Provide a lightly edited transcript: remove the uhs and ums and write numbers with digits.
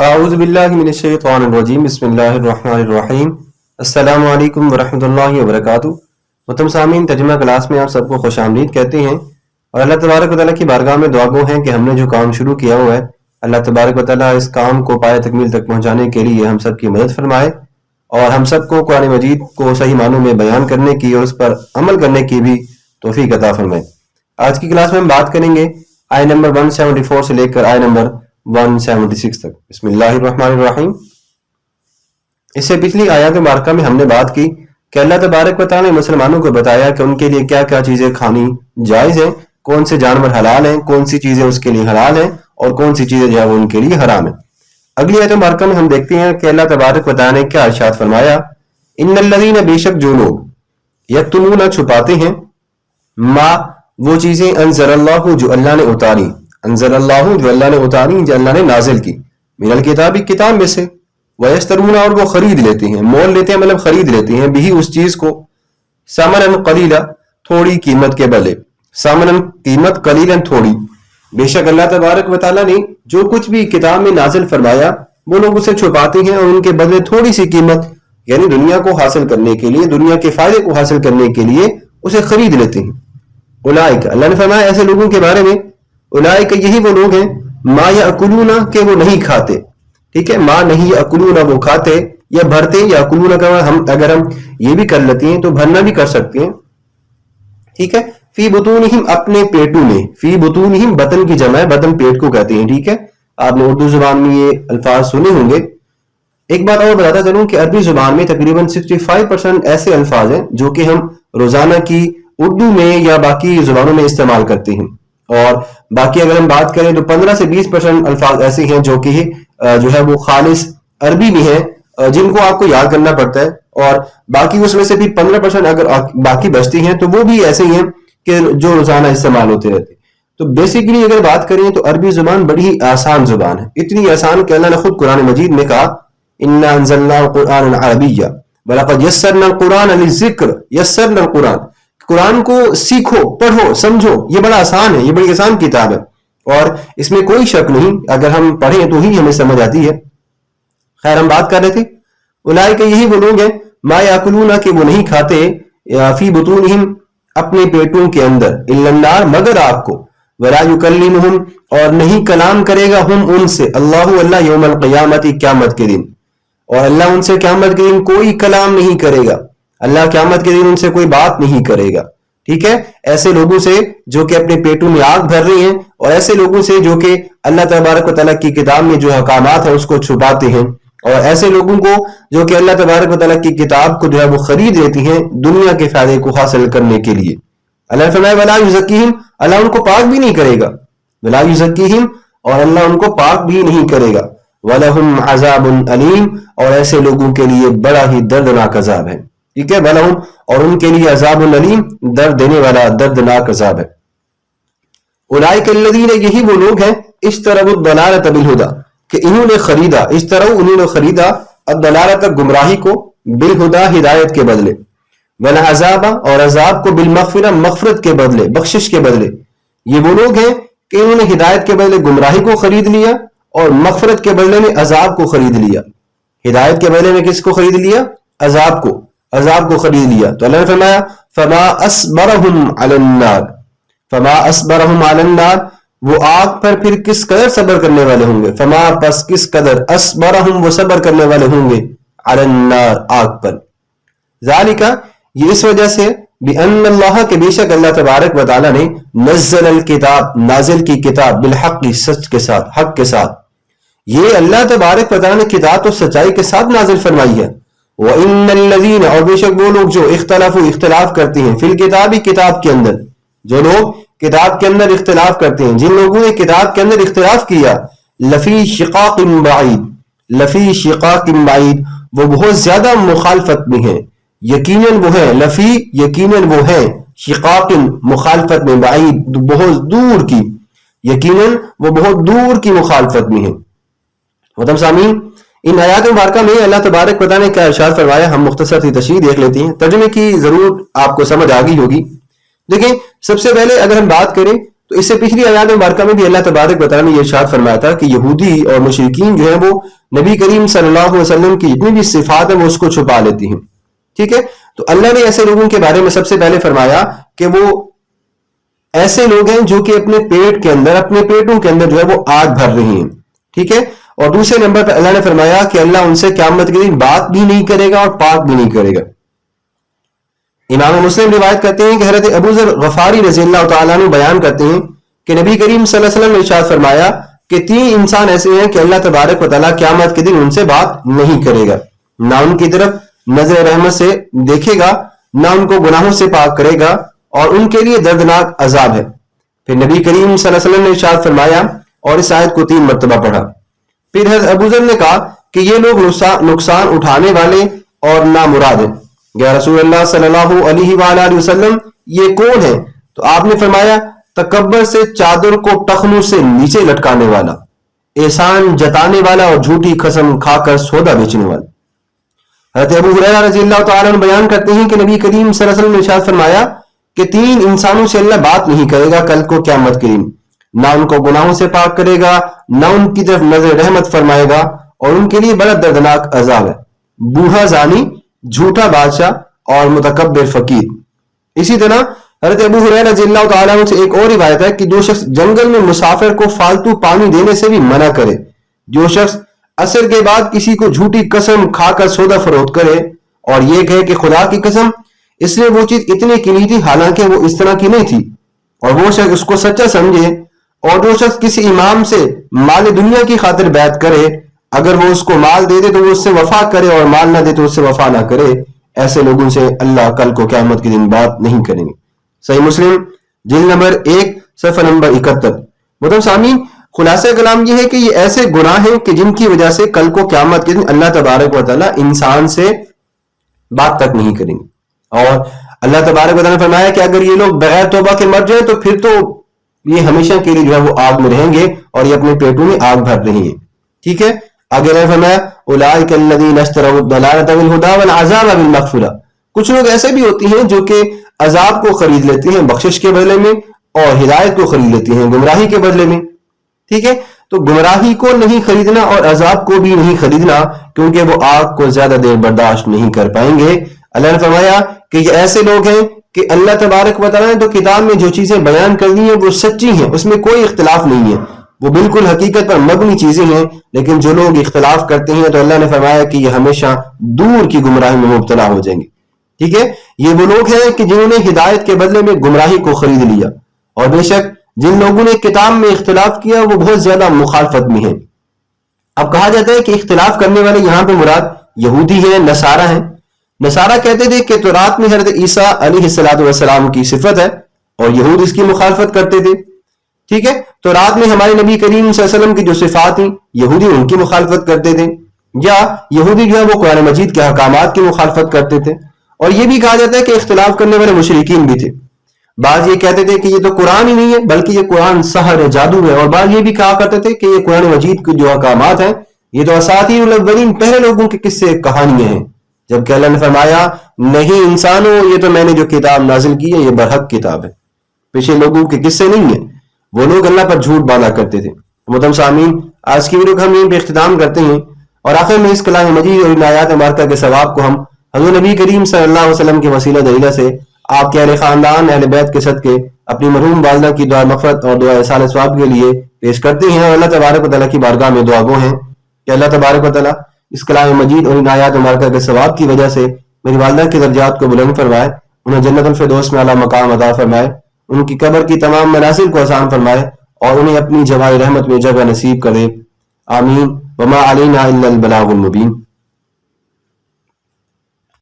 اعوذ باللہ من الشیطان الرجیم بسم اللہ الرحمن الرحیم السلام علیکم ورحمۃ اللہ وبرکاتہ۔ محترم سامعین، ترجمہ کلاس میں آپ سب کو خوش آمدید کہتے ہیں اور اللہ تبارک و تعالیٰ کی بارگاہ میں دعا گو ہیں کہ ہم نے جو کام شروع کیا ہوا ہے اللہ تبارک و تعالیٰ اس کام کو پایہ تکمیل تک پہنچانے کے لیے ہم سب کی مدد فرمائے اور ہم سب کو قرآن مجید کو صحیح معنوں میں بیان کرنے کی اور اس پر عمل کرنے کی بھی توفیق عطا فرمائے۔ آج کی کلاس میں ہم بات کریں گے آیت نمبر 174 سے لے کر آیت نمبر 176 تک۔ بسم اللہ الرحمن الرحیم۔ اس سے پچھلی آیات مبارکہ میں ہم نے بات کی کہ اللہ تبارک و تعالیٰ نے مسلمانوں کو بتایا کہ ان کے لیے کیا کیا چیزیں کھانی جائز ہیں، کون سے جانور حلال ہیں، کون سی چیزیں اس کے لیے حلال ہیں اور کون سی چیزیں جو ہے وہ ان کے لیے حرام ہیں۔ اگلی آیت مبارکہ میں ہم دیکھتے ہیں کہ اللہ تبارک و تعالیٰ نے کیا ارشاد فرمایا، ان الذین، بے شک جو لوگ یکتمون چھپاتے ہیں، ما وہ چیزیں انزل اللہ جو اللہ نے اتاری، انزل اللہ جو اللہ نے اتاری، جو اللہ نے نازل کی، من الکتاب کتاب میں سے، ویشترون اور وہ خرید لیتے ہیں، مول لیتے ہیں مطلب خرید لیتے ہیں، بھی اس چیز کو، ثمنا قلیلا تھوڑی قیمت کے بدلے، ثمنا قیمت، قلیلا تھوڑی۔ بے شک اللہ تبارک و تعالیٰ نے جو کچھ بھی کتاب میں نازل فرمایا وہ لوگ اسے چھپاتے ہیں اور ان کے بدلے تھوڑی سی قیمت یعنی دنیا کو حاصل کرنے کے لیے، دنیا کے فائدے کو حاصل کرنے کے لیے اسے خرید لیتے ہیں۔ اولئک، اللہ نے فرمایا ایسے لوگوں کے بارے میں، اولئک یہی وہ لوگ ہیں، ما یاکلون کہ وہ نہیں کھاتے، ٹھیک ہے، ما نہیں یاکلون وہ کھاتے یا بھرتے، یاکلون کا ہم اگر ہم یہ بھی کر لیتے ہیں تو بھرنا بھی کر سکتے ہیں، ٹھیک ہے، فی بطونہم اپنے پیٹوں میں، فی بطونہم بطن کی جمع ہے، بطن پیٹ کو کہتے ہیں، ٹھیک ہے، آپ نے اردو زبان میں یہ الفاظ سنے ہوں گے۔ ایک بات اور بتاتا چلوں کہ عربی زبان میں تقریباً 65% ایسے الفاظ ہیں جو کہ ہم روزانہ کی اردو میں یا باقی زبانوں میں استعمال کرتے ہیں، اور باقی اگر ہم بات کریں تو 15 سے 20% الفاظ ایسے ہیں جو کہ جو ہے وہ خالص عربی بھی ہیں جن کو آپ کو یاد کرنا پڑتا ہے، اور باقی اس میں سے بھی 15% اگر باقی بچتی ہیں تو وہ بھی ایسے ہی ہیں کہ جو روزانہ استعمال ہوتے رہتے ہیں۔ تو بیسیکلی اگر بات کریں تو عربی زبان بڑی ہی آسان زبان ہے، اتنی آسان کہ اللہ نے خود قرآن مجید میں کہا انا انزلناه قرآنا عربیا ولقد یسرنا القرآن للذکر، یسرنا القرآن، قرآن کو سیکھو، پڑھو، سمجھو، یہ بڑا آسان ہے، یہ بڑی آسان کتاب ہے اور اس میں کوئی شک نہیں، اگر ہم پڑھیں تو ہی ہمیں سمجھ آتی ہے۔ خیر، ہم بات کر رہے تھے اولئک یہی وہ لوگ ہیں، ما یاکلون کہ وہ نہیں کھاتے، فی بطونہم اپنے پیٹوں کے اندر، الا النار مگر آگ کو، ولا یکلمہم اور نہیں کلام کرے گا ہم ان سے، اللہ یوم القیامت قیامت کے دن، اور اللہ ان سے قیامت کے دن کوئی کلام نہیں کرے گا، اللہ قیامت کے دن ان سے کوئی بات نہیں کرے گا، ٹھیک ہے، ایسے لوگوں سے جو کہ اپنے پیٹوں میں آگ بھر رہے ہیں اور ایسے لوگوں سے جو کہ اللہ تبارک و تعالیٰ کی کتاب میں جو احکامات ہیں اس کو چھپاتے ہیں، اور ایسے لوگوں کو جو کہ اللہ تبارک و تعالیٰ کی کتاب کو جو ہے وہ خرید لیتی ہیں دنیا کے فائدے کو حاصل کرنے کے لیے۔ اللہ نے فرمایا ولا یزکیہم، اللہ ان کو پاک بھی نہیں کرے گا، ولا یزکیہم اور اللہ ان کو پاک بھی نہیں کرے گا، وَلَهُمْ عَذَابٌ عَلِيمٌ اور ایسے لوگوں کے لیے بڑا ہی دردناک عذاب ہے، ٹھیک ہے، وَلَهُمْ اور ان کے لیے عذاب علیم، درد دینے والا دردناک عذاب ہے۔ اولئک الذین یہی وہ لوگ ہیں، اشتروا الضلالۃ بالہدی کہ انہوں نے خریدا، اشتروا انہوں نے خریدا الضلالۃ گمراہی کو، بالہدی ہدایت کے بدلے، والعذاب اور عذاب کو، بالمغفرہ مغفرت کے بدلے، بخشش کے بدلے۔ یہ وہ لوگ ہیں کہ انہوں نے ہدایت کے بدلے گمراہی کو خرید لیا اور مغفرت کے بدلے میں عذاب کو خرید لیا۔ ہدایت کے بدلے میں کس کو خرید لیا؟ عذاب کو، عذاب کو خرید لیا۔ تو اللہ نے فرمایا فما اصبرہم علی النار، فما اصبرہم علی النار وہ آگ پر پھر کس قدر صبر کرنے والے ہوں گے، فما پس کس قدر، اصبرہم وہ صبر کرنے والے ہوں گے، علی النار آگ پر۔ ذالک یہ اس وجہ سے، بِأَنَّ اللَّهَ کہ بے شک اللہ تبارک و تعالیٰ نے نزل الکتاب نازل کی کتاب، بالحق سچ کے ساتھ، حق کے ساتھ، یہ اللہ تبارک و تعالیٰ نے کتاب تو سچائی کے ساتھ نازل فرمائی ہے۔ وَإِنَّ الَّذِينَ اور بے شک وہ لوگ جو اختلاف کرتے ہیں، فی الکتاب کتاب کے اندر، جو لوگ کتاب کے اندر اختلاف کرتے ہیں، جن لوگوں نے کتاب کے اندر اختلاف کیا، لفی شقاق بعید، لفی شقاق بعید وہ بہت زیادہ مخالفت میں ہیں، یقیناً وہ ہیں، لفی یقیناً وہ ہیں، شقاق مخالفت میں، بعید بہت دور کی، یقیناً وہ بہت دور کی مخالفت میں ہیں۔ محترم سامعین، ان آیات مبارکہ میں اللہ تبارک و تعالیٰ نے کیا ارشاد فرمایا، ہم مختصر سی تشریح دیکھ لیتے ہیں، ترجمے کی ضرور آپ کو سمجھ آ گئی ہوگی۔ دیکھیں، سب سے پہلے اگر ہم بات کریں تو اس سے پچھلی آیات مبارکہ میں بھی اللہ تبارک و تعالیٰ نے یہ ارشاد فرمایا تھا کہ یہودی اور مشرکین جو ہیں وہ نبی کریم صلی اللہ علیہ وسلم کی جتنی بھی صفات ہیں وہ اس کو چھپا لیتی ہیں. ٹھیک ہے, تو اللہ نے ایسے لوگوں کے بارے میں سب سے پہلے فرمایا کہ وہ ایسے لوگ ہیں جو کہ اپنے پیٹ کے اندر, اپنے پیٹوں کے اندر جو ہے وہ آگ بھر رہی ہیں. ٹھیک ہے, اور دوسرے نمبر پر اللہ نے فرمایا کہ اللہ ان سے قیامت کے دن بات بھی نہیں کرے گا اور پاک بھی نہیں کرے گا. امام مسلم روایت کرتے ہیں کہ حضرت ابو ذر غفاری رضی اللہ تعالیٰ عنہ بیان کرتے ہیں کہ نبی کریم صلی اللہ علیہ وسلم نے ارشاد فرمایا کہ 3 انسان ایسے ہیں کہ اللہ تبارک و تعالیٰ قیامت کے دن ان سے بات نہیں کرے گا, نہ ان کی طرف نظر رحمت سے دیکھے گا, نہ ان کو گناہوں سے پاک کرے گا, اور ان کے لیے دردناک عذاب ہے. پھر نبی کریم صلی اللہ علیہ وسلم نے ارشاد فرمایا اور اس آیت کو 3 مرتبہ پڑھا. پھر حضرت ابو ذر نے کہا کہ یہ لوگ نقصان اٹھانے والے اور نامراد ہیں. یا رسول اللہ صلی اللہ علیہ وآلہ وسلم یہ کون ہے؟ تو آپ نے فرمایا تکبر سے چادر کو ٹخنوں سے نیچے لٹکانے والا, احسان جتانے والا اور جھوٹی قسم کھا کر سودا بیچنے والا. حضرت ابو ہریرہ رضی اللہ تعالیٰ عنہ بیان کرتے ہیں کہ نبی کریم صلی اللہ علیہ وسلم نے ارشاد فرمایا کہ 3 انسانوں سے اللہ بات نہیں کرے گا کل کو قیامت کے دن, نہ ان کو گناہوں سے پاک کرے گا, نہ ان کی طرف نظر رحمت فرمائے گا, اور ان کے لیے بڑا دردناک عذاب ہے. بوڑھا زانی, جھوٹا بادشاہ اور متکبر فقیر. اسی طرح حضرت ابو ہریرہ رضی اللہ تعالیٰ عنہ سے ایک اور روایت ہے کہ جو شخص جنگل میں مسافر کو فالتو پانی دینے سے بھی منع کرے, جو شخص عصر کے بعد کسی کو جھوٹی قسم کھا کر سودا فروخت کرے اور یہ کہے کہ خدا کی قسم اس لیے وہ چیز اتنی قیمتی تھی حالانکہ وہ اس طرح کی نہیں تھی, اور وہ شخص اس کو سچا سمجھے, اور جو شخص کسی امام سے مال دنیا کی خاطر بیعت کرے, اگر وہ اس کو مال دے دے تو وہ اس سے وفا کرے اور مال نہ دے تو اس سے وفا نہ کرے, ایسے لوگوں سے اللہ کل کو قیامت کے دن بات نہیں کریں گے. صحیح مسلم جلد نمبر 1 صفحہ نمبر 71. محترم سامعین, خلاصہ کلام یہ ہے کہ یہ ایسے گناہ ہیں کہ جن کی وجہ سے کل کو قیامت کے دن اللہ تبارک و تعالیٰ انسان سے بات تک نہیں کریں گے. اور اللہ تبارک و تعالیٰ نے فرمایا کہ اگر یہ لوگ بغیر توبہ کے مر جائیں تو پھر تو یہ ہمیشہ کے لیے جو ہے وہ آگ میں رہیں گے اور یہ اپنے پیٹوں میں آگ بھر رہی ہیں. ٹھیک ہے, آگے اللہ نے فرمایا اولئک الذین اشتروا الضلالۃ بالہدی والعذاب بالمغفرہ. کچھ لوگ ایسے بھی ہوتے ہیں جو کہ عذاب کو خرید لیتے ہیں بخشش کے بدلے میں, اور ہدایت کو خرید لیتے ہیں گمراہی کے بدلے میں. ٹھیک ہے, تو گمراہی کو نہیں خریدنا اور عذاب کو بھی نہیں خریدنا, کیونکہ وہ آگ کو زیادہ دیر برداشت نہیں کر پائیں گے. اللہ نے فرمایا کہ یہ ایسے لوگ ہیں کہ اللہ تبارک و تعالیٰ نے تو کتاب میں جو چیزیں بیان کر دی ہیں وہ سچی ہیں, اس میں کوئی اختلاف نہیں ہے, وہ بالکل حقیقت پر مبنی چیزیں ہیں. لیکن جو لوگ اختلاف کرتے ہیں تو اللہ نے فرمایا کہ یہ ہمیشہ دور کی گمراہی میں مبتلا ہو جائیں گے. ٹھیک ہے, یہ وہ لوگ ہیں کہ جنہوں نے ہدایت کے بدلے میں گمراہی کو خرید لیا, اور بے شک جن لوگوں نے کتاب میں اختلاف کیا وہ بہت زیادہ مخالفت میں ہیں. اب کہا جاتا ہے کہ اختلاف کرنے والے یہاں پہ مراد یہودی ہیں, نصارہ ہیں. نصارہ کہتے تھے کہ تورات میں حضرت عیسیٰ علیہ السلام کی صفت ہے اور یہود اس کی مخالفت کرتے تھے. ٹھیک ہے, تورات میں ہمارے نبی کریم صلی اللہ علیہ وسلم کی جو صفات تھیں یہودی ان کی مخالفت کرتے تھے, یا یہودی جو ہے وہ قرآن مجید کے احکامات کی مخالفت کرتے تھے. اور یہ بھی کہا جاتا ہے کہ اختلاف کرنے والے مشرکین بھی تھے. بعض یہ کہتے تھے کہ یہ تو قرآن ہی نہیں ہے بلکہ یہ قرآن سحر جادو ہے, اور بعض یہ بھی کہا کرتے تھے کہ یہ قرآن مجید کے جو احکامات ہیں یہ تو اساطیر الاولین, پہلے لوگوں کے قصے کہانیاں ہیں. جبکہ اللہ نے فرمایا نہیں انسانوں, یہ تو میں نے جو کتاب نازل کی ہے یہ برحق کتاب ہے, پیچھے لوگوں کے قصے نہیں ہیں. وہ لوگ اللہ پر جھوٹ باندھا کرتے تھے. محترم سامعین, آج کی ویڈیو کو ہم یہیں پہ اختتام کرتے ہیں, اور آخر میں اس کلام مجید اور آیات مبارکہ کے ثواب کو ہم حضور نبی کریم صلی اللہ علیہ وسلم کے وسیلہ دریغہ سے آپ کے اہل خاندان اہل بیت کے صدقے اپنی مرحوم والدہ کی دعا مغفرت اور دعا احسان ثواب کے لیے پیش کرتے ہیں. اور اللہ تبارک و تعالیٰ کی بارگاہ میں دعا گو ہیں کہ اللہ تبارک و تعالیٰ اس کلام مجید اور ان آیات مبارکہ کے ثواب کی وجہ سے میری والدہ کے درجات کو بلند فرمائے, انہیں جنت الفردوس میں اعلیٰ مقام عطا فرمائے, ان کی قبر کی تمام منازل کو آسان فرمائے, اور انہیں اپنی جواری رحمت میں جگہ نصیب کرے. آمین. وما علینا الا البلاغ المبین.